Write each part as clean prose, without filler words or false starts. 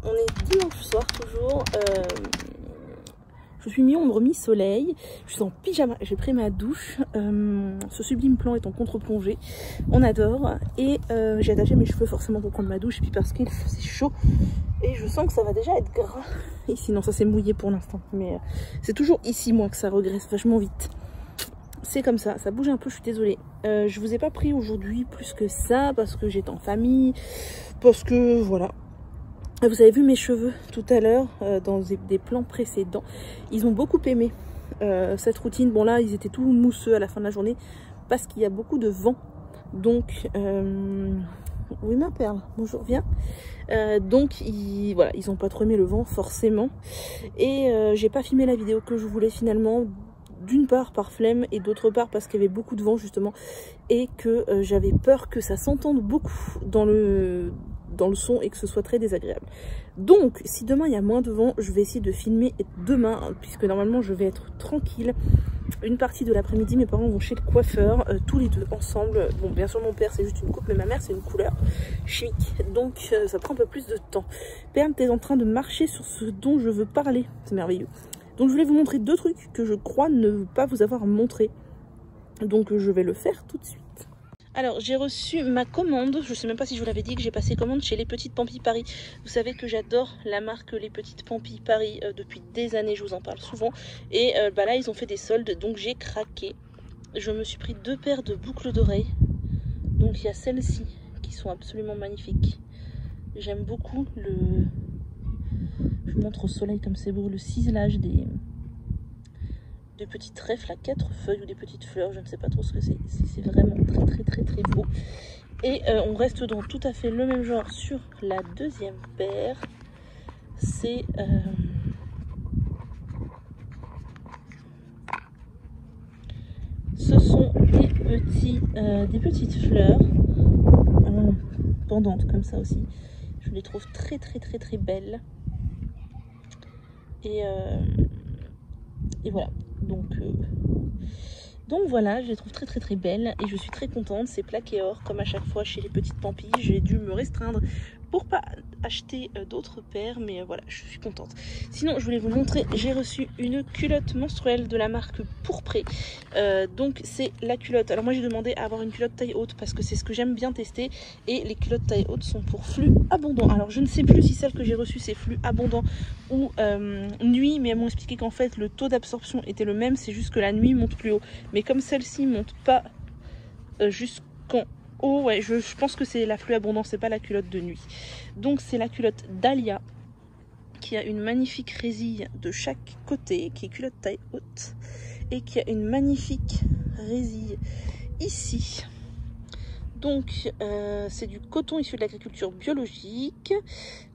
On est dimanche soir toujours, je suis mi-ombre mi-soleil, je suis en pyjama, j'ai pris ma douche, ce sublime plan est en contre-plongée, on adore, et j'ai attaché mes cheveux forcément pour prendre ma douche, et puis parce qu'il faisait chaud, et je sens que ça va déjà être gras, et sinon ça s'est mouillé pour l'instant, mais c'est toujours ici moi que ça regresse vachement vite. C'est comme ça bouge un peu, je suis désolée. Je vous ai pas pris aujourd'hui plus que ça, parce que j'étais en famille, parce que voilà. Vous avez vu mes cheveux tout à l'heure dans des plans précédents. Ils ont beaucoup aimé cette routine. Bon là, ils étaient tout mousseux à la fin de la journée parce qu'il y a beaucoup de vent. Donc, oui ma perle, bonjour, viens. Donc, voilà, ils n'ont pas trop aimé le vent forcément. Et j'ai pas filmé la vidéo que je voulais finalement. D'une part par flemme et d'autre part parce qu'il y avait beaucoup de vent justement. Et que j'avais peur que ça s'entende beaucoup dans le son et que ce soit très désagréable. Donc si demain il y a moins de vent, je vais essayer de filmer demain, hein, puisque normalement je vais être tranquille une partie de l'après-midi. Mes parents vont chez le coiffeur, tous les deux ensemble. Bon, bien sûr mon père c'est juste une coupe, mais ma mère c'est une couleur chic, donc ça prend un peu plus de temps. Perne, t'es en train de marcher sur ce dont je veux parler, c'est merveilleux. Donc je voulais vous montrer deux trucs que je crois ne pas vous avoir montré, donc je vais le faire tout de suite. Alors j'ai reçu ma commande, je sais même pas si je vous l'avais dit que j'ai passé commande chez Les Petites Pampis Paris. Vous savez que j'adore la marque Les Petites Pampis Paris depuis des années, je vous en parle souvent. Et bah là ils ont fait des soldes, donc j'ai craqué. Je me suis pris deux paires de boucles d'oreilles. Donc il y a celles-ci qui sont absolument magnifiques. J'aime beaucoup le... Je vous montre au soleil comme c'est beau, le ciselage des petits trèfles à 4 feuilles ou des petites fleurs, je ne sais pas trop ce que c'est. C'est vraiment très beau. Et on reste dans tout à fait le même genre sur la deuxième paire. C'est ce sont des petites fleurs pendantes comme ça aussi. Je les trouve très belles. Et voilà. Donc voilà, je les trouve très belles et je suis très contente. C'est plaqué or comme à chaque fois chez Les Petites Pampis. J'ai dû me restreindre pour pas acheter d'autres paires, mais voilà, je suis contente. Sinon, je voulais vous montrer, j'ai reçu une culotte menstruelle de la marque Pourpré. Donc c'est la culotte. Alors moi j'ai demandé à avoir une culotte taille haute parce que c'est ce que j'aime bien tester, et les culottes taille haute sont pour flux abondant. Alors je ne sais plus si celle que j'ai reçue c'est flux abondant ou nuit, mais elles m'ont expliqué qu'en fait le taux d'absorption était le même, c'est juste que la nuit monte plus haut. Mais comme celle-ci monte pas jusqu'en haut, ouais, je pense que c'est la flux abondant, c'est pas la culotte de nuit. Donc c'est la culotte Dahlia qui a une magnifique résille de chaque côté, qui est culotte taille haute, et qui a une magnifique résille ici. Donc c'est du coton issu de l'agriculture biologique.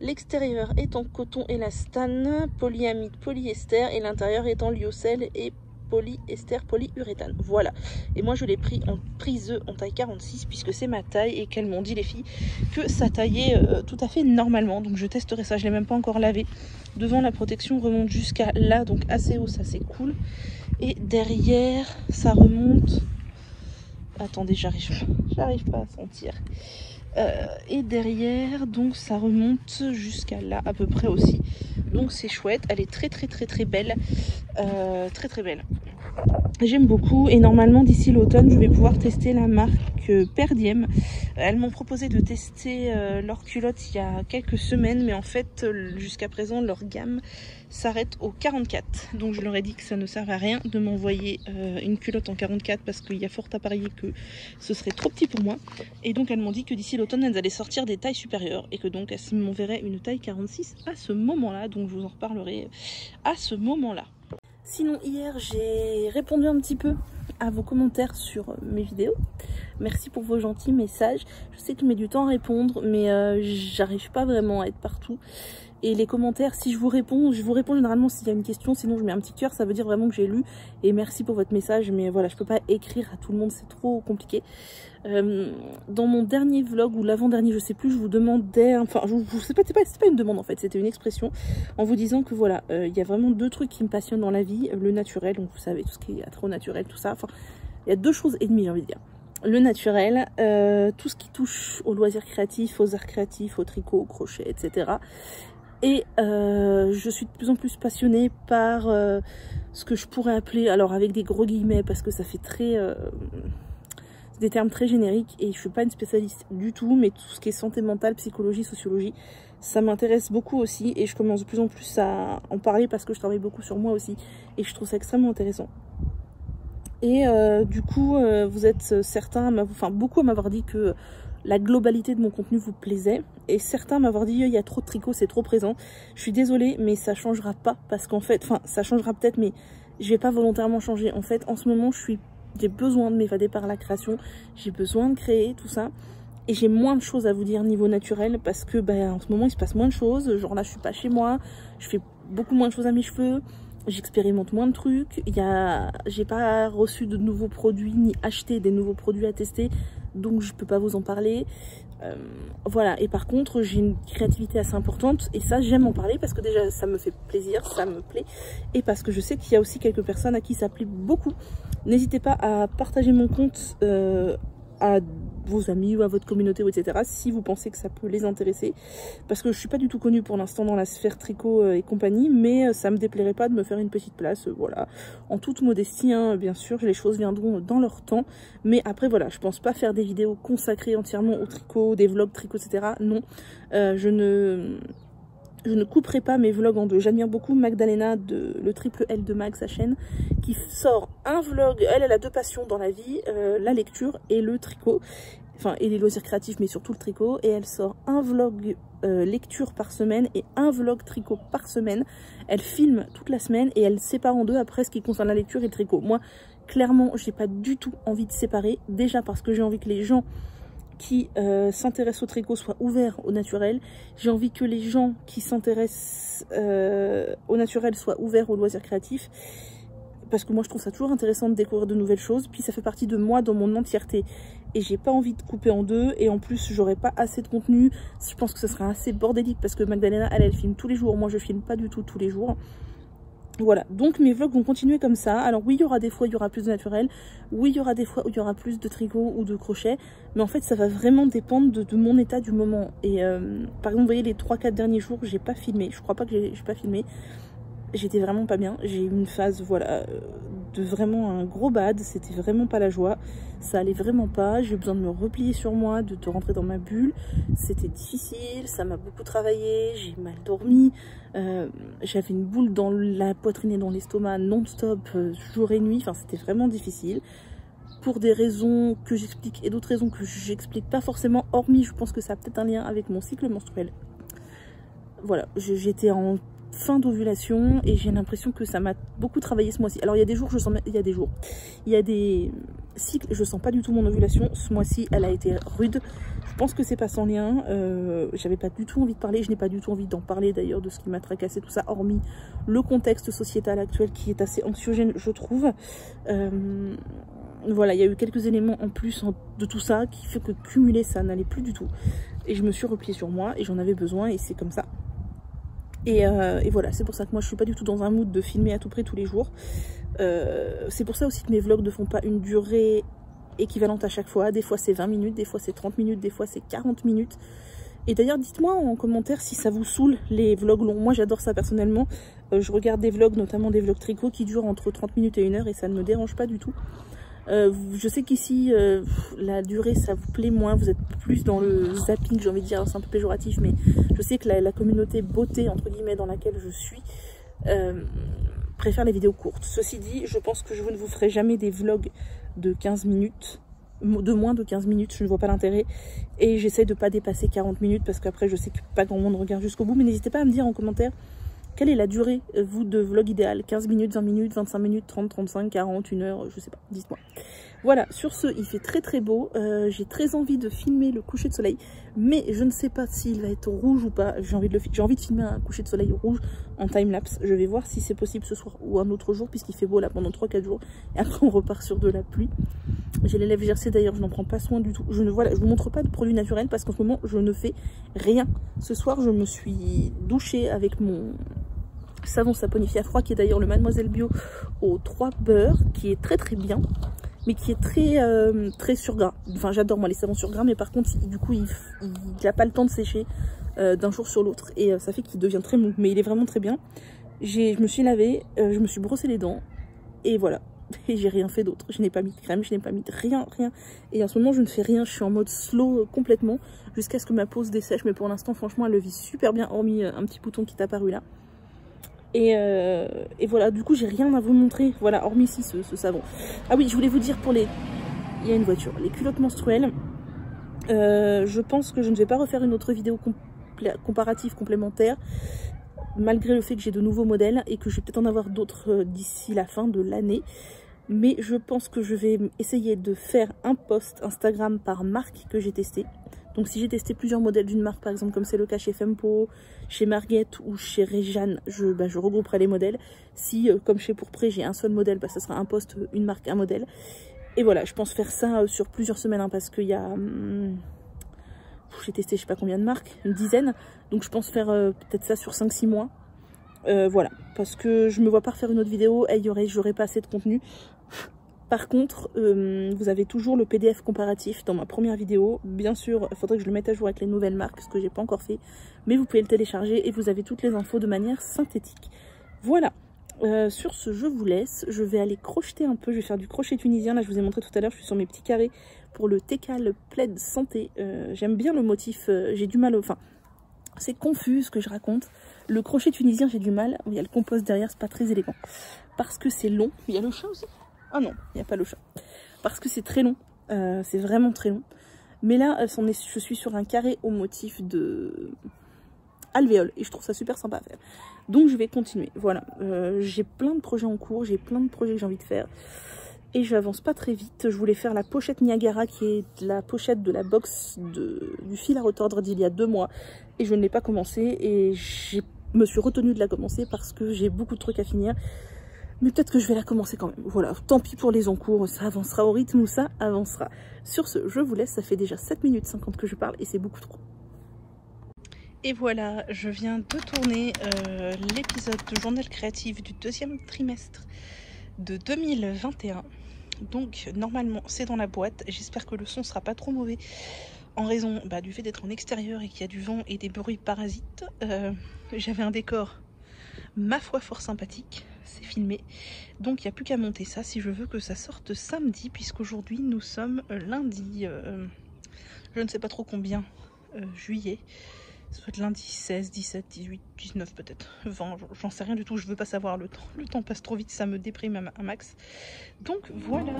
L'extérieur est en coton élastane, polyamide, polyester, et l'intérieur est en lyocell et polyester, polyuréthane. Voilà. Et moi je l'ai pris en prise en taille 46 puisque c'est ma taille, et qu'elles m'ont dit les filles que ça taillait tout à fait normalement. Donc je testerai ça. Je l'ai même pas encore lavé. Devant, la protection remonte jusqu'à là, donc assez haut, ça c'est cool. Et derrière ça remonte. Attendez, j'arrive pas à sentir. Et derrière, donc ça remonte jusqu'à là à peu près aussi. Donc c'est chouette, elle est très belle. Très belle. J'aime beaucoup, et normalement d'ici l'automne je vais pouvoir tester la marque Perdiem. Elles m'ont proposé de tester leur culotte il y a quelques semaines, mais en fait jusqu'à présent leur gamme s'arrête au 44. Donc je leur ai dit que ça ne servait à rien de m'envoyer une culotte en 44 parce qu'il y a fort à parier que ce serait trop petit pour moi. Et donc elles m'ont dit que d'ici l'automne elles allaient sortir des tailles supérieures, et que donc elles m'enverraient une taille 46 à ce moment-là. Donc je vous en reparlerai à ce moment-là. Sinon hier j'ai répondu un petit peu à vos commentaires sur mes vidéos. Merci pour vos gentils messages. Je sais que je mets du temps à répondre, mais j'arrive pas vraiment à être partout. Et les commentaires, si je vous réponds généralement s'il y a une question, sinon je mets un petit cœur, ça veut dire vraiment que j'ai lu. Et merci pour votre message, mais voilà, je peux pas écrire à tout le monde, c'est trop compliqué. Dans mon dernier vlog ou l'avant-dernier, je sais plus, je vous demandais, enfin je sais pas, c'est pas une demande en fait, c'était une expression en vous disant que voilà, il y a vraiment deux trucs qui me passionnent dans la vie, le naturel, donc vous savez tout ce qui est attrait au naturel, tout ça, enfin il y a 2 choses et demie, j'ai envie de dire. Le naturel, tout ce qui touche aux loisirs créatifs, aux arts créatifs, au tricot, au crochet, etc. Et je suis de plus en plus passionnée par ce que je pourrais appeler, alors avec des gros guillemets parce que ça fait très... des termes très génériques et je suis pas une spécialiste du tout, mais tout ce qui est santé mentale, psychologie, sociologie, ça m'intéresse beaucoup aussi et je commence de plus en plus à en parler parce que je travaille beaucoup sur moi aussi et je trouve ça extrêmement intéressant. Et du coup, vous êtes certains, enfin beaucoup à m'avoir dit que la globalité de mon contenu vous plaisait et certains m'avoir dit il y a trop de tricot, c'est trop présent. Je suis désolée, mais ça changera pas parce qu'en fait, enfin ça changera peut-être, mais je vais pas volontairement changer. En fait, en ce moment, j'ai besoin de m'évader par la création, j'ai besoin de créer tout ça et j'ai moins de choses à vous dire niveau naturel parce que en ce moment il se passe moins de choses, genre là je suis pas chez moi, je fais beaucoup moins de choses à mes cheveux, j'expérimente moins de trucs, j'ai pas reçu de nouveaux produits ni acheté des nouveaux produits à tester, donc je peux pas vous en parler. Voilà, et par contre j'ai une créativité assez importante et ça j'aime en parler parce que déjà ça me fait plaisir, ça me plaît et parce que je sais qu'il y a aussi quelques personnes à qui ça plaît beaucoup. N'hésitez pas à partager mon compte à vos amis ou à votre communauté, etc. si vous pensez que ça peut les intéresser parce que je suis pas du tout connue pour l'instant dans la sphère tricot et compagnie, mais ça me déplairait pas de me faire une petite place, voilà, en toute modestie, hein, bien sûr, les choses viendront dans leur temps, mais après voilà, je pense pas faire des vidéos consacrées entièrement au tricot, des vlogs tricot, etc. Non, je ne couperai pas mes vlogs en deux. J'admire beaucoup Magdalena, le triple L de Mag, sa chaîne, qui sort un vlog. Elle a 2 passions dans la vie, la lecture et le tricot. Enfin, et les loisirs créatifs, mais surtout le tricot. Et elle sort un vlog lecture par semaine et un vlog tricot par semaine. Elle filme toute la semaine et elle sépare en deux après ce qui concerne la lecture et le tricot. Moi, clairement, j'ai pas du tout envie de séparer. Déjà parce que j'ai envie que les gens qui s'intéressent au tricot soient ouverts au naturel. J'ai envie que les gens qui s'intéressent au naturel soient ouverts aux loisirs créatifs. Parce que moi je trouve ça toujours intéressant de découvrir de nouvelles choses. Puis ça fait partie de moi dans mon entièreté. Et j'ai pas envie de couper en deux. Et en plus j'aurais pas assez de contenu. Je pense que ce serait assez bordélique. Parce que Magdalena elle filme tous les jours. Moi je filme pas du tout tous les jours. Voilà, donc mes vlogs vont continuer comme ça. Alors oui, il y aura des fois où il y aura plus de naturel. Oui, il y aura des fois où il y aura plus de tricot ou de crochet. Mais en fait, ça va vraiment dépendre de mon état du moment. Et par exemple, vous voyez, les 3-4 derniers jours, j'ai pas filmé. Je crois pas que j'ai pas filmé. J'étais vraiment pas bien. J'ai eu une phase, voilà, de vraiment un gros bad. C'était vraiment pas la joie. Ça allait vraiment pas. J'ai eu besoin de me replier sur moi, de rentrer dans ma bulle. C'était difficile. Ça m'a beaucoup travaillé. J'ai mal dormi. J'avais une boule dans la poitrine et dans l'estomac non-stop, jour et nuit. Enfin, c'était vraiment difficile. Pour des raisons que j'explique et d'autres raisons que j'explique pas forcément. Hormis, je pense que ça a peut-être un lien avec mon cycle menstruel. Voilà, j'étais en fin d'ovulation et j'ai l'impression que ça m'a beaucoup travaillé ce mois-ci. Alors il y a des jours, il y a des cycles, je sens pas du tout mon ovulation. Ce mois-ci, elle a été rude. Je pense que c'est pas sans lien. J'avais pas du tout envie de parler, je n'ai pas du tout envie d'en parler d'ailleurs de ce qui m'a tracassé, tout ça, hormis le contexte sociétal actuel qui est assez anxiogène, je trouve. Voilà, il y a eu quelques éléments en plus de tout ça qui fait que cumuler ça n'allait plus du tout. Et je me suis repliée sur moi et j'en avais besoin et c'est comme ça. Et voilà, c'est pour ça que moi je suis pas du tout dans un mood de filmer à tout près tous les jours. C'est pour ça aussi que mes vlogs ne font pas une durée équivalente à chaque fois. Des fois c'est 20 minutes, des fois c'est 30 minutes, des fois c'est 40 minutes. Et d'ailleurs dites-moi en commentaire si ça vous saoule les vlogs longs. Moi j'adore ça personnellement. Je regarde des vlogs, notamment des vlogs tricot qui durent entre 30 minutes et 1 heure et ça ne me dérange pas du tout. Je sais qu'ici la durée ça vous plaît moins, vous êtes plus dans le zapping, j'ai envie de dire, c'est un peu péjoratif, mais je sais que la communauté beauté entre guillemets dans laquelle je suis préfère les vidéos courtes. Ceci dit, je pense que je ne vous ferai jamais des vlogs de 15 minutes, de moins de 15 minutes, je ne vois pas l'intérêt, et j'essaie de pas dépasser 40 minutes parce qu'après je sais que pas grand monde regarde jusqu'au bout. Mais n'hésitez pas à me dire en commentaire Quelle est la durée, vous, de vlog idéal? 15 minutes, 20 minutes, 25 minutes, 30, 35, 40, 1 heure, je sais pas, dites-moi. Voilà, sur ce, il fait très très beau. J'ai très envie de filmer le coucher de soleil, mais je ne sais pas s'il va être rouge ou pas. J'ai envie de filmer un coucher de soleil rouge en timelapse. Je vais voir si c'est possible ce soir ou un autre jour, puisqu'il fait beau là pendant 3-4 jours. Et après, on repart sur de la pluie. J'ai les lèvres gercées d'ailleurs, je n'en prends pas soin du tout. Je ne vous montre pas de produits naturels parce qu'en ce moment, je ne fais rien. Ce soir, je me suis douchée avec mon savon saponifié à froid, qui est d'ailleurs le Mademoiselle Bio aux 3 beurres, qui est très très bien, mais qui est très surgras. Enfin, j'adore moi les savons surgras, mais par contre, du coup, il n'a pas le temps de sécher d'un jour sur l'autre, et ça fait qu'il devient très mou, mais il est vraiment très bien. Je me suis lavée, je me suis brossé les dents, et voilà. Et j'ai rien fait d'autre. Je n'ai pas mis de crème, je n'ai pas mis de rien. Et en ce moment, je ne fais rien. Je suis en mode slow complètement, jusqu'à ce que ma peau se dessèche. Mais pour l'instant, franchement, elle le vit super bien, hormis un petit bouton qui est apparu là. Et voilà, du coup, j'ai rien à vous montrer. Voilà, hormis ici ce savon. Ah oui, je voulais vous dire pour les... Il y a une voiture. Les culottes menstruelles. Je pense que je ne vais pas refaire une autre vidéo comparative complémentaire, malgré le fait que j'ai de nouveaux modèles et que je vais peut-être en avoir d'autres d'ici la fin de l'année. Mais je pense que je vais essayer de faire un post Instagram par marque que j'ai testé. Donc si j'ai testé plusieurs modèles d'une marque, par exemple comme c'est le cas chez Fempo, chez Marguerite ou chez Réjeanne, je regrouperai les modèles. Si comme chez Pourpré j'ai un seul modèle, ça sera un post, une marque, un modèle. Et voilà, je pense faire ça sur plusieurs semaines, parce qu'il y a... j'ai testé je sais pas combien de marques, une dizaine. Donc je pense faire peut-être ça sur 5-6 mois. Voilà, parce que je me vois pas refaire une autre vidéo et j'aurais pas assez de contenu. Par contre, vous avez toujours le PDF comparatif dans ma première vidéo. Bien sûr, il faudrait que je le mette à jour avec les nouvelles marques, ce que j'ai pas encore fait. Mais vous pouvez le télécharger et vous avez toutes les infos de manière synthétique. Voilà, sur ce, je vous laisse. Je vais aller crocheter un peu, je vais faire du crochet tunisien. Là, je vous ai montré tout à l'heure, je suis sur mes petits carrés pour le Tekal Plaid Santé. J'aime bien le motif, j'ai du mal, enfin, c'est confus ce que je raconte. Le crochet tunisien, j'ai du mal. Il y a le compost derrière, c'est pas très élégant. Parce que c'est long. Il y a le chat aussi? Ah non, il n'y a pas le chat. Parce que c'est très long. C'est vraiment très long. Mais là, je suis sur un carré au motif de alvéole. Et je trouve ça super sympa à faire. Donc je vais continuer. Voilà. J'ai plein de projets en cours. J'ai plein de projets que j'ai envie de faire. Et je n'avance pas très vite. Je voulais faire la pochette Niagara, qui est la pochette de la box du fil à retordre d'il y a 2 mois. Et je ne l'ai pas commencé. Et je me suis retenue de la commencer parce que j'ai beaucoup de trucs à finir. Mais peut-être que je vais la commencer quand même. Voilà, tant pis pour les encours, ça avancera au rythme où ça avancera. Sur ce, je vous laisse, ça fait déjà 7 minutes 50 que je parle et c'est beaucoup trop. Et voilà, je viens de tourner l'épisode de journal créatif du 2e trimestre de 2021. Donc normalement c'est dans la boîte. J'espère que le son sera pas trop mauvais en raison du fait d'être en extérieur et qu'il y a du vent et des bruits parasites. J'avais un décor ma foi fort sympathique, c'est filmé, donc il n'y a plus qu'à monter ça si je veux que ça sorte samedi, puisqu'aujourd'hui nous sommes lundi, je ne sais pas trop combien, juillet, ça doit être lundi 16, 17, 18, 19 peut-être, 20, j'en sais rien du tout, je veux pas savoir le temps passe trop vite, ça me déprime un max, donc voilà.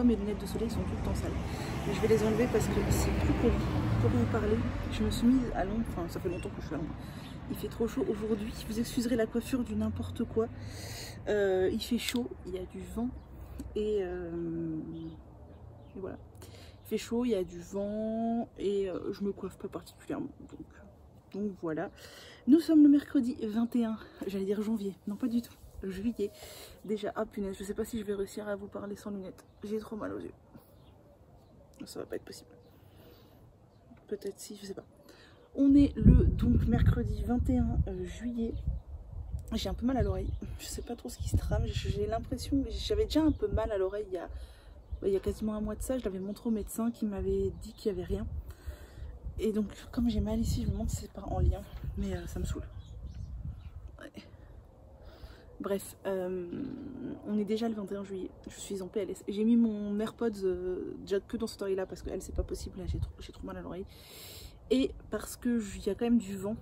Mes lunettes de soleil sont tout le temps sales. Mais je vais les enlever parce que c'est plus poli. Pour vous parler, je me suis mise à l'ombre. Enfin, ça fait longtemps que je suis à l'ombre. Il fait trop chaud aujourd'hui. Vous excuserez la coiffure du n'importe quoi. Il fait chaud, il y a du vent. Et voilà. Il fait chaud, il y a du vent. Et je me coiffe pas particulièrement. Donc voilà. Nous sommes le mercredi 21. J'allais dire janvier. Non, pas du tout. juillet. Déjà, ah punaise, je sais pas si je vais réussir à vous parler sans lunettes. J'ai trop mal aux yeux. Ça va pas être possible. Peut-être si, je sais pas. On est le donc mercredi 21 juillet. J'ai un peu mal à l'oreille. Je sais pas trop ce qui se trame. J'ai l'impression que j'avais déjà un peu mal à l'oreille il y a quasiment un mois de ça. Je l'avais montré au médecin qui m'avait dit qu'il n'y avait rien. Et donc, comme j'ai mal ici, je me demande si c'est pas en lien. Mais ça me saoule. Ouais. Bref, on est déjà le 21 juillet. Je suis en PLS. J'ai mis mon AirPods déjà que dans cette oreille-là parce qu'elle, c'est pas possible. Là, j'ai trop mal à l'oreille. Et parce qu'il y a quand même du vent.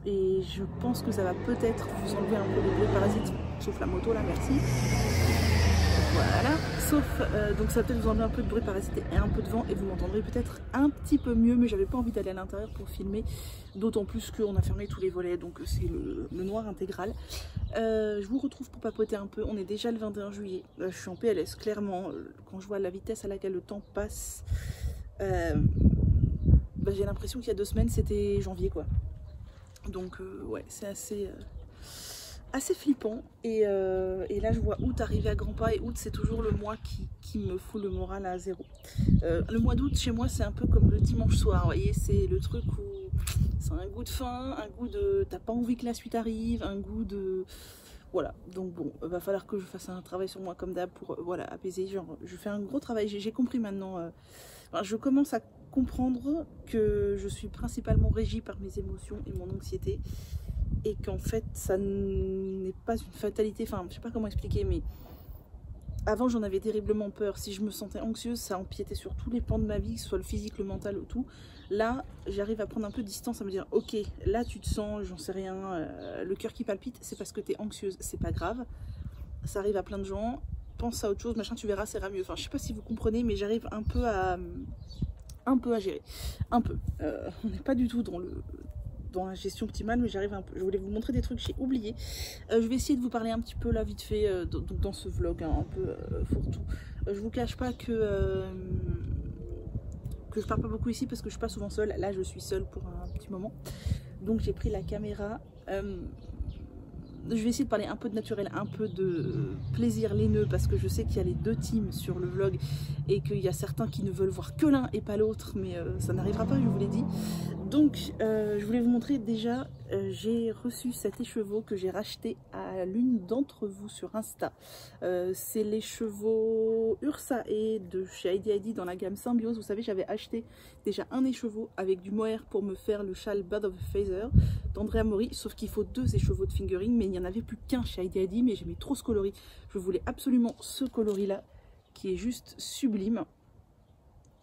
Et je pense que ça va peut-être vous enlever un peu de bruit parasite. Sauf la moto là, merci. Voilà. Sauf, donc ça va peut-être vous enlever un peu de bruit parasite et un peu de vent. Et vous m'entendrez peut-être un petit peu mieux. Mais j'avais pas envie d'aller à l'intérieur pour filmer. D'autant plus qu'on a fermé tous les volets. Donc c'est le noir intégral. Je vous retrouve pour papoter un peu. On est déjà le 21 juillet. Je suis en PLS, clairement. Quand je vois la vitesse à laquelle le temps passe... bah, j'ai l'impression qu'il y a 2 semaines c'était janvier quoi. Donc ouais, c'est assez flippant. Et là je vois août arriver à grands pas. Et août c'est toujours le mois qui me fout le moral à zéro. Le mois d'août chez moi c'est un peu comme le dimanche soir. Vous voyez, c'est le truc où c'est un goût de faim, un goût de t'as pas envie que la suite arrive, un goût de... Voilà, donc bon, va falloir que je fasse un travail sur moi comme d'hab pour voilà, apaiser. Genre, je fais un gros travail, j'ai compris maintenant. Enfin, je commence à comprendre que je suis principalement régie par mes émotions et mon anxiété. Et qu'en fait, ça n'est pas une fatalité. Enfin, je sais pas comment expliquer, mais avant, j'en avais terriblement peur. Si je me sentais anxieuse, ça empiétait sur tous les pans de ma vie, que ce soit le physique, le mental ou tout. Là, j'arrive à prendre un peu de distance, à me dire, ok, là tu te sens, j'en sais rien, le cœur qui palpite, c'est parce que tu es anxieuse, c'est pas grave. Ça arrive à plein de gens, pense à autre chose, machin, tu verras, ça ira mieux. Enfin, je sais pas si vous comprenez, mais j'arrive un peu à gérer. Un peu. On n'est pas du tout dans la gestion optimale, mais j'arrive un peu. Je voulais vous montrer des trucs que j'ai oubliés. Je vais essayer de vous parler un petit peu là vite fait dans ce vlog hein, un peu fourre-tout. Je vous cache pas que je parle pas beaucoup ici parce que je suis pas souvent seule. Là je suis seule pour un petit moment. Donc j'ai pris la caméra. Je vais essayer de parler un peu de naturel, un peu de plaisir laineux parce que je sais qu'il y a les 2 teams sur le vlog et qu'il y a certains qui ne veulent voir que l'un et pas l'autre, mais ça n'arrivera pas, je vous l'ai dit. Donc je voulais vous montrer déjà, j'ai reçu cet écheveau que j'ai racheté à l'une d'entre vous sur Insta. C'est l'écheveau Ursa et de chez Heidi dans la gamme Symbiose. Vous savez, j'avais acheté déjà un écheveau avec du mohair pour me faire le châle Bird of a Feather d'Andrea Mori, sauf qu'il faut 2 écheveaux de fingering, mais il n'y en avait plus qu'un chez Heidi, mais j'aimais trop ce coloris. Je voulais absolument ce coloris là qui est juste sublime.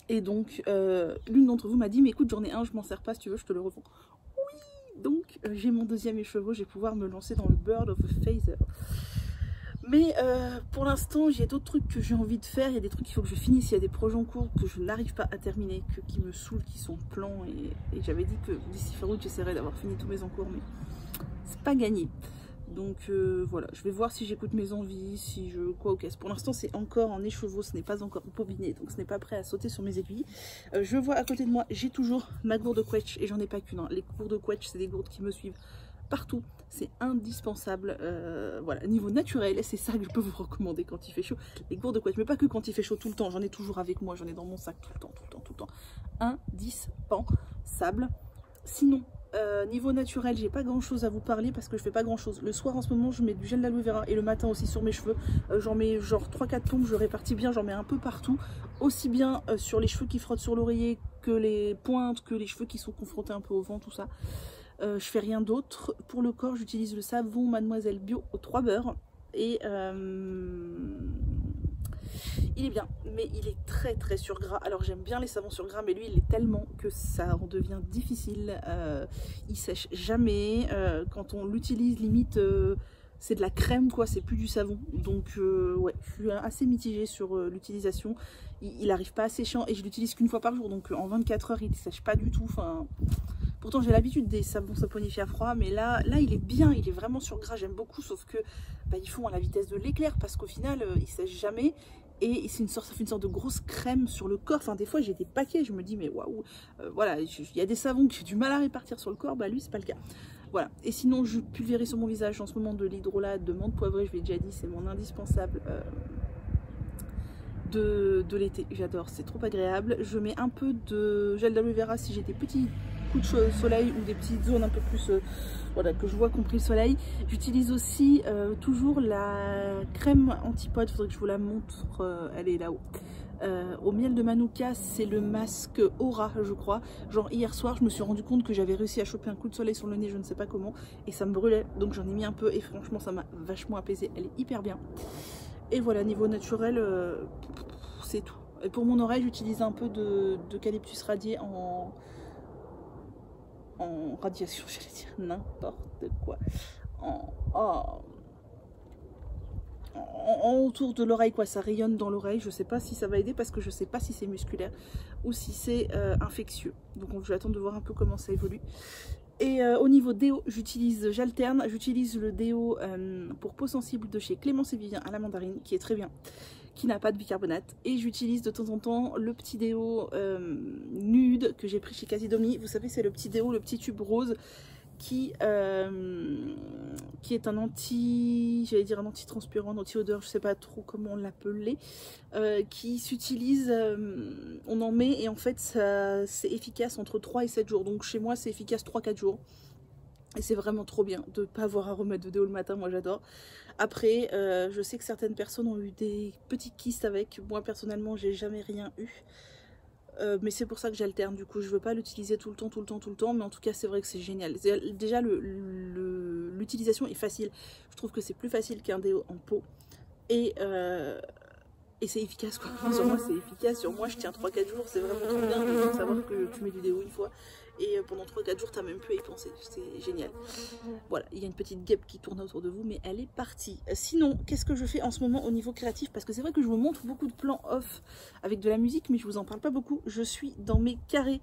Et donc l'une d'entre vous m'a dit mais écoute, j'en ai un, je m'en sers pas, si tu veux je te le revends. Oui, donc j'ai mon 2e écheveau, je vais pouvoir me lancer dans le Bird of a Feather. Mais pour l'instant j'ai d'autres trucs que j'ai envie de faire, il y a des trucs qu'il faut que je finisse, il y a des projets en cours que je n'arrive pas à terminer, qui me saoulent, qui sont plans, et j'avais dit que d'ici fin août j'essaierai d'avoir fini tous mes encours, mais c'est pas gagné. Donc voilà, je vais voir si j'écoute mes envies, si je... quoi au caisse. Pour l'instant c'est encore en écheveau, ce n'est pas encore bobiné, donc ce n'est pas prêt à sauter sur mes aiguilles. Je vois à côté de moi, j'ai toujours ma gourde Quetch, et j'en ai pas qu'une. Hein. Les gourdes Quetch, c'est des gourdes qui me suivent partout, c'est indispensable. Voilà, niveau naturel, c'est ça que je peux vous recommander quand il fait chaud. Les gourdes Quetch, mais pas que quand il fait chaud tout le temps, j'en ai toujours avec moi, j'en ai dans mon sac tout le temps. Indispensable. Sinon, niveau naturel, j'ai pas grand chose à vous parler parce que je fais pas grand chose. Le soir en ce moment, je mets du gel d'aloe vera et le matin aussi sur mes cheveux. J'en mets genre 3-4 pompes, je répartis bien, j'en mets un peu partout. Aussi bien sur les cheveux qui frottent sur l'oreiller que les pointes, que les cheveux qui sont confrontés un peu au vent, tout ça. Je fais rien d'autre. Pour le corps, j'utilise le savon Mademoiselle Bio aux 3 beurres. Et il est bien, mais il est très sur gras. Alors j'aime bien les savons sur gras, mais lui il est tellement que ça en devient difficile. Il sèche jamais. Quand on l'utilise, limite c'est de la crème quoi, c'est plus du savon. Donc ouais, je suis assez mitigée sur l'utilisation. Il arrive pas à séchant et je l'utilise qu'une fois par jour, donc en 24 heures il ne sèche pas du tout. Enfin, pourtant j'ai l'habitude des savons saponifiés à froid, mais là il est bien, il est vraiment sur gras, j'aime beaucoup, sauf que bah, ils font à la vitesse de l'éclair parce qu'au final il sèche jamais. Et c'est ça fait une sorte de grosse crème sur le corps. Enfin, des fois, j'ai des paquets, je me dis, mais waouh, voilà, il y a des savons que j'ai du mal à répartir sur le corps, bah lui, c'est pas le cas. Voilà. Et sinon, je pulvérise sur mon visage en ce moment de l'hydrolat de menthe poivrée, je l'ai déjà dit, c'est mon indispensable de l'été. J'adore, c'est trop agréable. Je mets un peu de gel d'aloe vera si j'ai des petits coups de soleil ou des petites zones un peu plus voilà, que je vois compris le soleil. J'utilise aussi toujours la crème anti-pote, il faudrait que je vous la montre, elle est là-haut. Au miel de Manuka, c'est le masque Aura, je crois. Genre hier soir, je me suis rendu compte que j'avais réussi à choper un coup de soleil sur le nez, je ne sais pas comment, et ça me brûlait, donc j'en ai mis un peu et franchement ça m'a vachement apaisé. Elle est hyper bien. Et voilà, niveau naturel, c'est tout. Et pour mon oreille, j'utilise un peu d'eucalyptus radié en radiation, j'allais dire n'importe quoi. Autour de l'oreille, quoi, ça rayonne dans l'oreille. Je sais pas si ça va aider parce que je sais pas si c'est musculaire ou si c'est infectieux. Donc je vais attendre de voir un peu comment ça évolue. Et au niveau déo, j'alterne. J'utilise le déo pour peau sensible de chez Clémence et Vivien à la mandarine, qui est très bien, qui n'a pas de bicarbonate. Et j'utilise de temps en temps le petit déo nude que j'ai pris chez Casidomi. Vous savez, c'est le petit déo, le petit tube rose qui est un j'allais dire un anti-transpirant, anti-odeur, je sais pas trop comment l'appeler, qui s'utilise, on en met et en fait c'est efficace entre 3 et 7 jours. Donc chez moi c'est efficace 3-4 jours. Et c'est vraiment trop bien de ne pas avoir à remettre de déo le matin, moi j'adore. Après, je sais que certaines personnes ont eu des petits kystes avec, moi personnellement j'ai jamais rien eu. Mais c'est pour ça que j'alterne, du coup je veux pas l'utiliser tout le temps, mais en tout cas c'est vrai que c'est génial. Déjà l'utilisation est facile, je trouve que c'est plus facile qu'un déo en peau et c'est efficace quoi. Sur moi c'est efficace, sur moi je tiens 3-4 jours, c'est vraiment trop bien de savoir que tu mets du déo une fois et pendant 3-4 jours t'as même plus à y penser, c'est génial. Voilà, il y a une petite guêpe qui tourne autour de vous mais elle est partie. Sinon, qu'est-ce que je fais en ce moment au niveau créatif? Parce que c'est vrai que je vous montre beaucoup de plans off avec de la musique mais je vous en parle pas beaucoup. Je suis dans mes carrés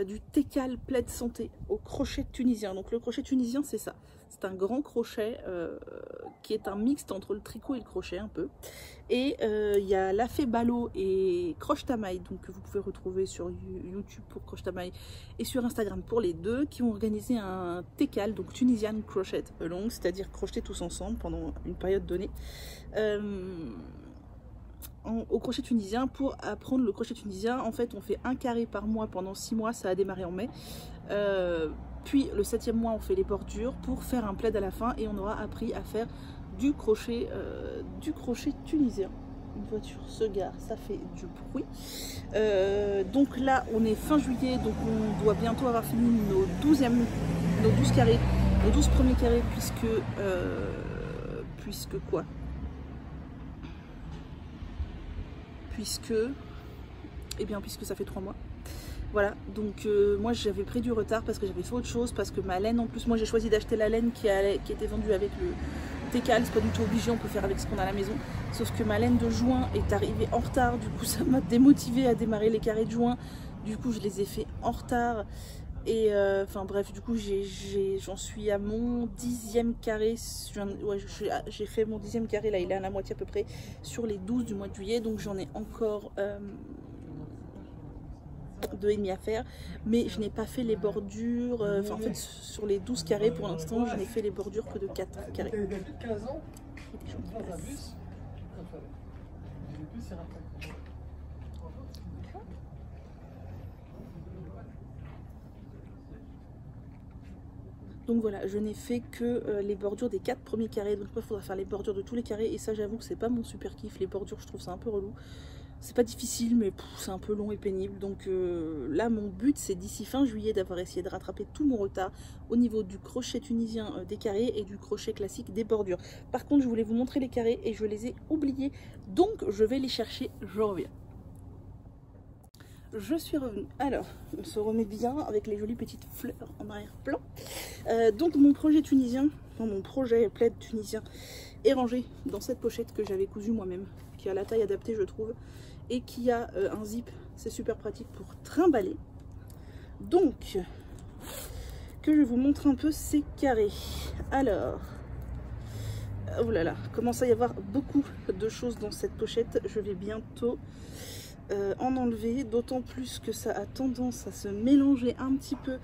du Tekal Plaid Santé au crochet tunisien. Donc le crochet tunisien c'est ça, c'est un grand crochet qui est un mixte entre le tricot et le crochet un peu. Et il y a Lafay Ballot et Croche Tamaï, donc que vous pouvez retrouver sur YouTube pour Croche Tamaï et sur Instagram pour les deux, qui ont organisé un Tekal, donc Tunisian Crochet Along, c'est-à-dire crocheter tous ensemble pendant une période donnée au crochet tunisien. Pour apprendre le crochet tunisien, en fait on fait un carré par mois pendant 6 mois, ça a démarré en mai. Puis le 7e mois on fait les bordures pour faire un plaid à la fin et on aura appris à faire du crochet tunisien. Une voiture se gare, ça fait du bruit. Donc là on est fin juillet, donc on doit bientôt avoir fini nos 12 carrés, nos 12 premiers carrés puisque quoi, puisque ça fait 3 mois. Voilà, donc moi j'avais pris du retard parce que j'avais fait autre chose, parce que ma laine, en plus moi j'ai choisi d'acheter la laine qui était vendue avec le Tekal, c'est pas du tout obligé, on peut faire avec ce qu'on a à la maison, sauf que ma laine de juin est arrivée en retard, du coup ça m'a démotivée à démarrer les carrés de juin, du coup je les ai fait en retard, et enfin bref, du coup j'en suis à mon 10e carré, ouais, j'ai fait mon 10e carré, là il est à la moitié à peu près, sur les 12 du mois de juillet, donc j'en ai encore 2,5 à faire, mais je n'ai pas fait les bordures, en fait sur les 12 carrés pour l'instant je n'ai fait les bordures que de 4 carrés. Donc voilà, je n'ai fait que les bordures des 4 premiers carrés, donc il faudra faire les bordures de tous les carrés, et ça j'avoue que c'est pas mon super kiff, les bordures je trouve ça un peu relou. C'est pas difficile mais c'est un peu long et pénible, donc là mon but c'est d'ici fin juillet d'avoir essayé de rattraper tout mon retard au niveau du crochet tunisien des carrés et du crochet classique des bordures. Par contre je voulais vous montrer les carrés et je les ai oubliés, donc je vais les chercher, je reviens. Je suis revenue, alors on se remet bien avec les jolies petites fleurs en arrière-plan. Donc mon projet tunisien, enfin, mon projet plaid tunisien est rangé dans cette pochette que j'avais cousue moi-même, qui a la taille adaptée je trouve, et qui a un zip, c'est super pratique pour trimballer. Donc que je vous montre un peu ces carrés. Alors oh là là, commence à y avoir beaucoup de choses dans cette pochette, je vais bientôt en enlever, d'autant plus que ça a tendance à se mélanger un petit peu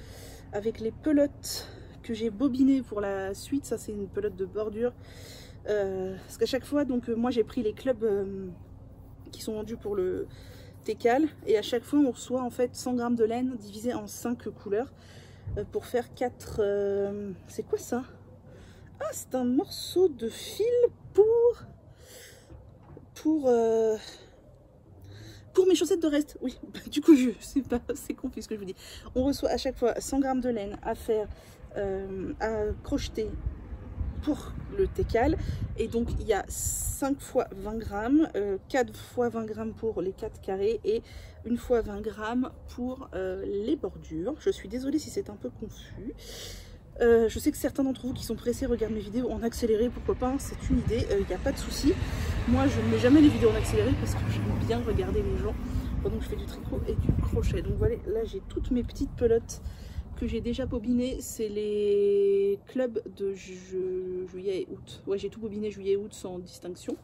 avec les pelotes que j'ai bobiné pour la suite. Ça c'est une pelote de bordure. Parce qu'à chaque fois, donc moi j'ai pris les clubs qui sont vendus pour le Tecale. Et à chaque fois on reçoit en fait 100 grammes de laine divisé en 5 couleurs. Pour faire 4... c'est quoi ça? Ah, c'est un morceau de fil pour mes chaussettes de reste. Oui, du coup, c'est confus ce que je vous dis. On reçoit à chaque fois 100 grammes de laine à faire, à crocheter pour le Tecale. Et donc, il y a 5 fois 20 grammes, 4 fois 20 grammes pour les 4 carrés et 1 fois 20 grammes pour les bordures. Je suis désolée si c'est un peu confus. Je sais que certains d'entre vous qui sont pressés regardent mes vidéos en accéléré, pourquoi pas, c'est une idée, il n'y a pas de souci. Moi je ne mets jamais les vidéos en accéléré parce que j'aime bien regarder les gens pendant que je fais du tricot et du crochet. Donc voilà, là j'ai toutes mes petites pelotes que j'ai déjà bobinées, c'est les clubs de juillet et août. Ouais, j'ai tout bobiné juillet et août sans distinction.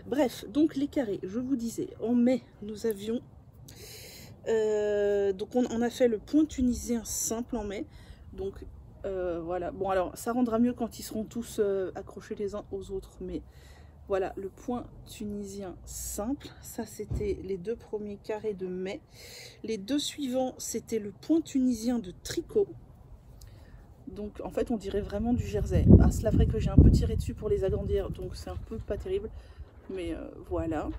Bref, donc les carrés, je vous disais, en mai nous avions... donc on a fait le point tunisien simple en mai, donc... voilà, bon alors ça rendra mieux quand ils seront tous accrochés les uns aux autres, mais voilà le point tunisien simple, ça c'était les 2 premiers carrés de mai. Les 2 suivants c'était le point tunisien de tricot, donc en fait on dirait vraiment du jersey. Ah, cela vrai que j'ai un peu tiré dessus pour les agrandir, donc c'est un peu pas terrible, mais voilà,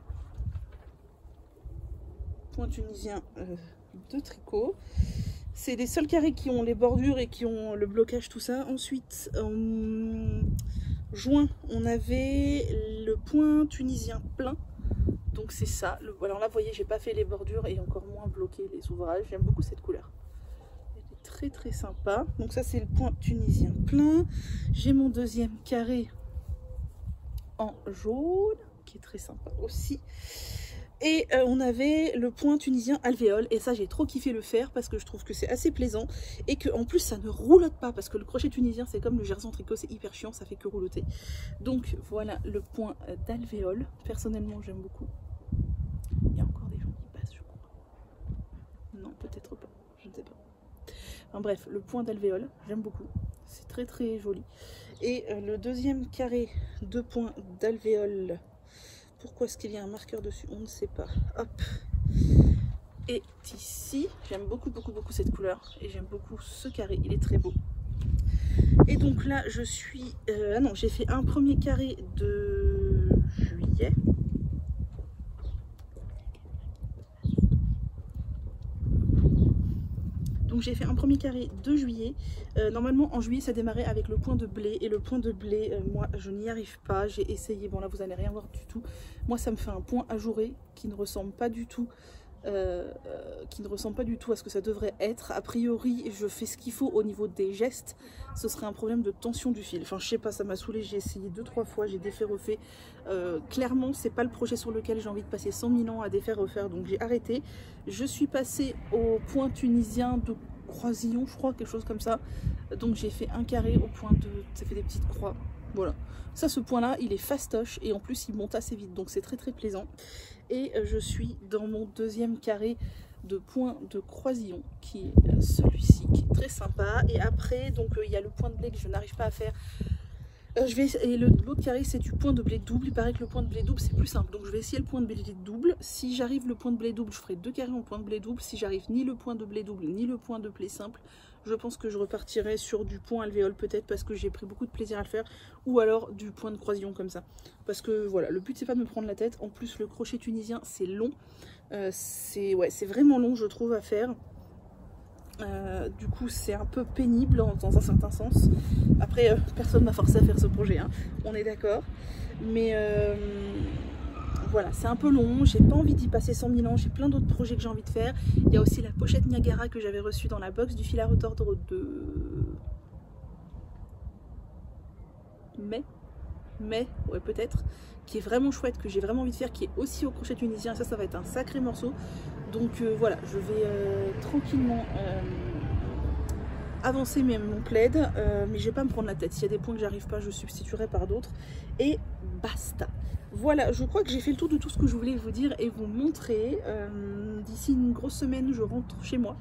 point tunisien de tricot. C'est les seuls carrés qui ont les bordures et qui ont le blocage, tout ça. Ensuite, en juin, on avait le point tunisien plein. Donc c'est ça. Alors là, vous voyez, j'ai pas fait les bordures et encore moins bloqué les ouvrages. J'aime beaucoup cette couleur. Elle est très très sympa. Donc ça, c'est le point tunisien plein. J'ai mon deuxième carré en jaune, qui est très sympa aussi. Et on avait le point tunisien alvéole, et ça j'ai trop kiffé le faire parce que je trouve que c'est assez plaisant et que en plus ça ne roulotte pas, parce que le crochet tunisien c'est comme le jersey en tricot, c'est hyper chiant, ça fait que roulotter. Donc voilà le point d'alvéole, personnellement j'aime beaucoup. Il y a encore des gens qui passent, je crois. Non, peut-être pas, je ne sais pas. Enfin, bref, le point d'alvéole, j'aime beaucoup, c'est très très joli. Et le deuxième carré de points d'alvéole, pourquoi est-ce qu'il y a un marqueur dessus? On ne sait pas. Hop. Et ici, j'aime beaucoup cette couleur. Et j'aime beaucoup ce carré, il est très beau. Et donc là, je suis... ah non, j'ai fait un premier carré de juillet. Donc j'ai fait un premier carré de juillet. Normalement en juillet ça démarrait avec le point de blé. Et le point de blé, moi je n'y arrive pas. J'ai essayé, bon là vous n'allez rien voir du tout. Moi ça me fait un point ajouré qui ne ressemble pas du tout. À ce que ça devrait être. A priori je fais ce qu'il faut au niveau des gestes. Ce serait un problème de tension du fil. Enfin je sais pas, ça m'a saoulé. J'ai essayé 2-3 fois, j'ai défait refait. Clairement c'est pas le projet sur lequel j'ai envie de passer 100 000 ans à défaire refaire. Donc j'ai arrêté. Je suis passée au point tunisien de croisillon, je crois, quelque chose comme ça. Donc j'ai fait un carré au point de... ça fait des petites croix. Voilà. Ça, ce point-là, il est fastoche et en plus il monte assez vite. Donc c'est très très plaisant. Et je suis dans mon deuxième carré de point de croisillon qui est celui-ci, qui est très sympa. Et après, donc il y a le point de blé que je n'arrive pas à faire. Et l'autre carré c'est du point de blé double. Il paraît que le point de blé double c'est plus simple, donc je vais essayer le point de blé double. Si j'arrive le point de blé double, je ferai 2 carrés en point de blé double. Si j'arrive ni le point de blé double ni le point de blé simple, je pense que je repartirai sur du point alvéole, peut-être parce que j'ai pris beaucoup de plaisir à le faire, ou alors du point de croisillon comme ça, parce que voilà, le but c'est pas de me prendre la tête. En plus le crochet tunisien c'est long, c'est vraiment long je trouve à faire. Du coup c'est un peu pénible dans un certain sens. Après personne m'a forcé à faire ce projet, hein, on est d'accord, mais voilà, c'est un peu long, j'ai pas envie d'y passer 100 000 ans, j'ai plein d'autres projets que j'ai envie de faire. Il y a aussi la pochette Niagara que j'avais reçue dans la box du fil à retordre de mai, ouais peut-être, qui est vraiment chouette, que j'ai vraiment envie de faire, qui est aussi au crochet tunisien. Ça va être un sacré morceau. Donc voilà, je vais tranquillement avancer mon plaid, mais je vais pas me prendre la tête. S'il y a des points que j'arrive pas, je substituerai par d'autres et basta. Voilà, je crois que j'ai fait le tour de tout ce que je voulais vous dire et vous montrer. D'ici une grosse semaine, je rentre chez moi.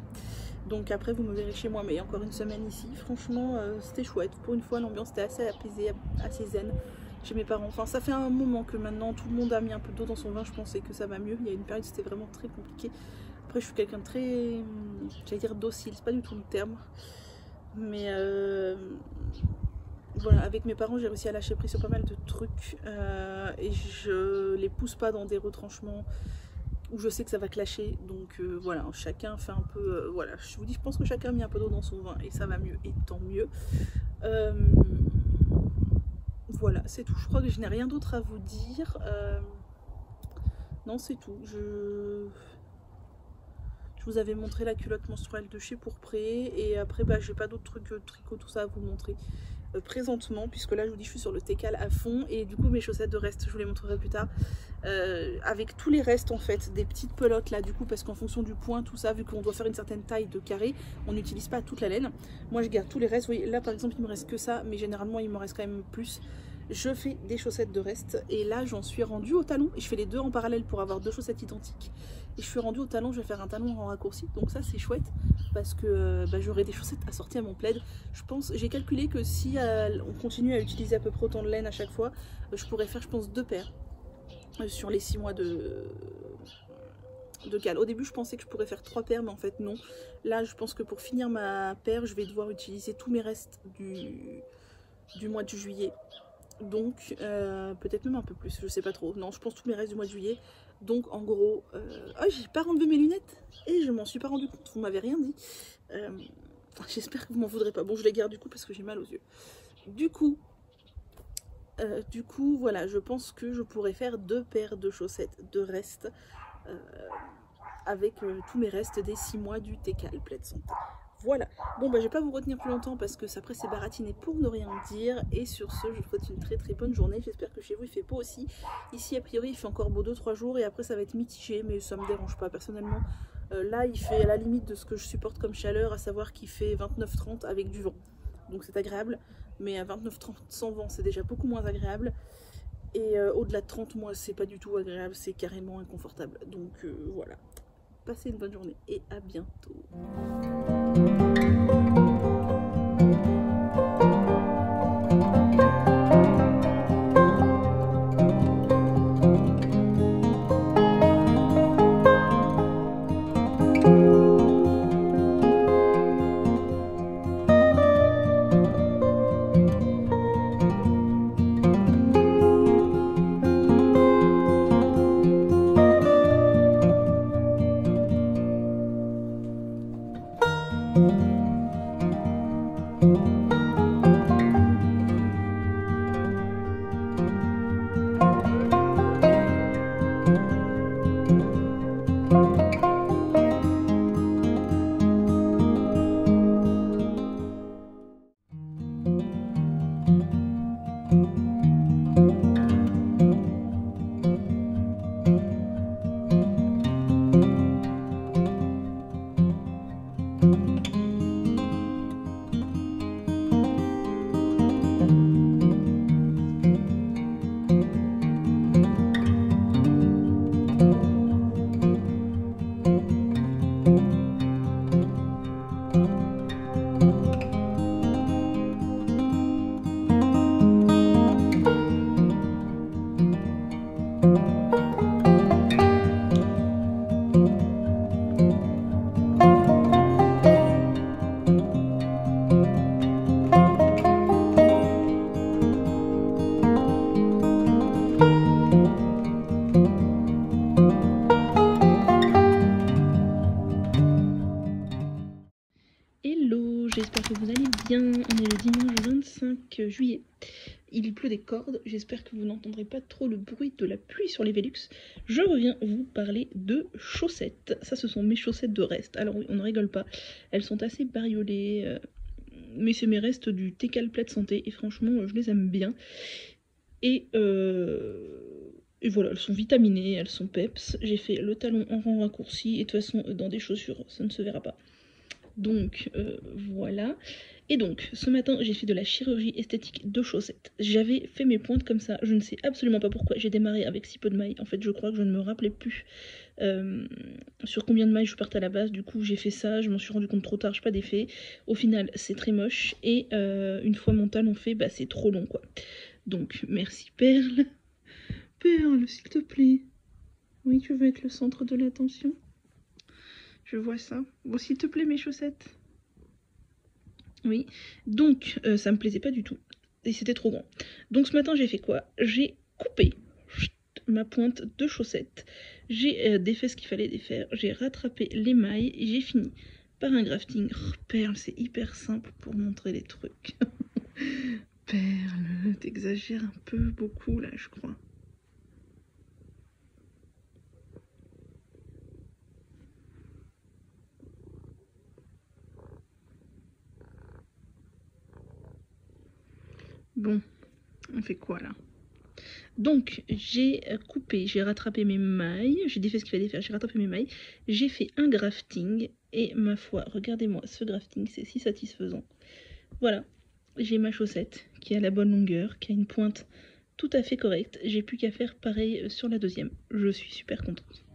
Donc après vous me verrez chez moi, mais encore une semaine ici, franchement c'était chouette. Pour une fois l'ambiance était assez apaisée, assez zen chez mes parents. Enfin ça fait un moment que maintenant tout le monde a mis un peu d'eau dans son vin, je pensais que ça va mieux. Il y a une période c'était vraiment très compliqué. Après je suis quelqu'un de très, j'allais dire docile, c'est pas du tout le terme. Mais voilà, avec mes parents j'ai réussi à lâcher prise sur pas mal de trucs et je les pousse pas dans des retranchements où je sais que ça va clasher. Donc voilà, chacun fait un peu, voilà, je vous dis, je pense que chacun a mis un peu d'eau dans son vin et ça va mieux, et tant mieux. Voilà, c'est tout. Je crois que je n'ai rien d'autre à vous dire. Non, c'est tout. Je vous avais montré la culotte menstruelle de chez Pourpré. Et après, bah, j'ai pas d'autres trucs tricot, tout ça à vous montrer présentement. Puisque là, je vous dis, je suis sur le Tecale à fond. Et du coup, mes chaussettes de reste, je vous les montrerai plus tard. Avec tous les restes, en fait, des petites pelotes là, du coup, parce qu'en fonction du point, tout ça, vu qu'on doit faire une certaine taille de carré, on n'utilise pas toute la laine. Moi, je garde tous les restes. Vous voyez, là, par exemple, il me reste que ça. Mais généralement, il me reste quand même plus. Je fais des chaussettes de reste et là j'en suis rendue au talon et je fais les deux en parallèle pour avoir deux chaussettes identiques. Et je suis rendue au talon, je vais faire un talon en raccourci, donc ça c'est chouette parce que bah, j'aurai des chaussettes assorties à mon plaid. Je pense, j'ai calculé que si on continue à utiliser à peu près autant de laine à chaque fois, je pourrais faire je pense 2 paires sur les 6 mois de cale. Au début je pensais que je pourrais faire 3 paires mais en fait non. Là je pense que pour finir ma paire je vais devoir utiliser tous mes restes du mois de juillet. Donc peut-être même un peu plus, je sais pas trop. Non, je pense tous mes restes du mois de juillet. Donc en gros, oh, j'ai pas enlevé mes lunettes et je m'en suis pas rendu compte, vous m'avez rien dit. J'espère que vous m'en voudrez pas. Bon, je les garde du coup parce que j'ai mal aux yeux. Du coup voilà, je pense que je pourrais faire 2 paires de chaussettes de reste avec tous mes restes des 6 mois du Tecale Plaid Santé. Voilà, bon bah je vais pas vous retenir plus longtemps parce que après c'est baratiné pour ne rien dire. Et sur ce, je vous souhaite une très très bonne journée. J'espère que chez vous il fait beau aussi. Ici a priori il fait encore beau 2-3 jours et après ça va être mitigé, mais ça me dérange pas personnellement. Là il fait à la limite de ce que je supporte comme chaleur, à savoir qu'il fait 29-30 avec du vent. Donc c'est agréable, mais à 29-30 sans vent c'est déjà beaucoup moins agréable. Et au-delà de 30, moi c'est pas du tout agréable, c'est carrément inconfortable. Donc voilà, passez une bonne journée et à bientôt. J'espère que vous allez bien. On est le dimanche 25 juillet. Il pleut des cordes. J'espère que vous n'entendrez pas trop le bruit de la pluie sur les Velux. Je reviens vous parler de chaussettes. Ça, ce sont mes chaussettes de reste. Alors oui, on ne rigole pas. Elles sont assez bariolées. Mais c'est mes restes du Tecale Plaid Santé. Et franchement, je les aime bien. Et voilà, elles sont vitaminées, elles sont peps. J'ai fait le talon en rang raccourci. Et de toute façon, dans des chaussures, ça ne se verra pas. Donc voilà. Et donc ce matin j'ai fait de la chirurgie esthétique de chaussettes. J'avais fait mes pointes comme ça, je ne sais absolument pas pourquoi. J'ai démarré avec si peu de mailles. En fait je crois que je ne me rappelais plus sur combien de mailles je partais à la base. Du coup j'ai fait ça, je m'en suis rendu compte trop tard, je n'ai pas d'effet. Au final c'est très moche. Et une fois mon talon fait, bah c'est trop long quoi. Donc merci Perle. Perle s'il te plaît. Oui, tu veux être le centre de l'attention? Je vois ça. Bon, s'il te plaît, mes chaussettes. Oui. Donc, ça me plaisait pas du tout. Et c'était trop grand. Donc, ce matin, j'ai fait quoi? J'ai coupé ma pointe de chaussettes. J'ai défait ce qu'il fallait défaire. J'ai rattrapé les mailles. Et j'ai fini par un grafting. Oh, Perle, c'est hyper simple pour montrer les trucs. Perle, t'exagères un peu beaucoup, là, je crois. Bon, on fait quoi là? Donc j'ai coupé, j'ai rattrapé mes mailles, j'ai défait ce qu'il fallait faire, j'ai rattrapé mes mailles, j'ai fait un grafting et ma foi, regardez-moi, ce grafting c'est si satisfaisant. Voilà, j'ai ma chaussette qui a la bonne longueur, qui a une pointe tout à fait correcte, j'ai plus qu'à faire pareil sur la deuxième, je suis super contente.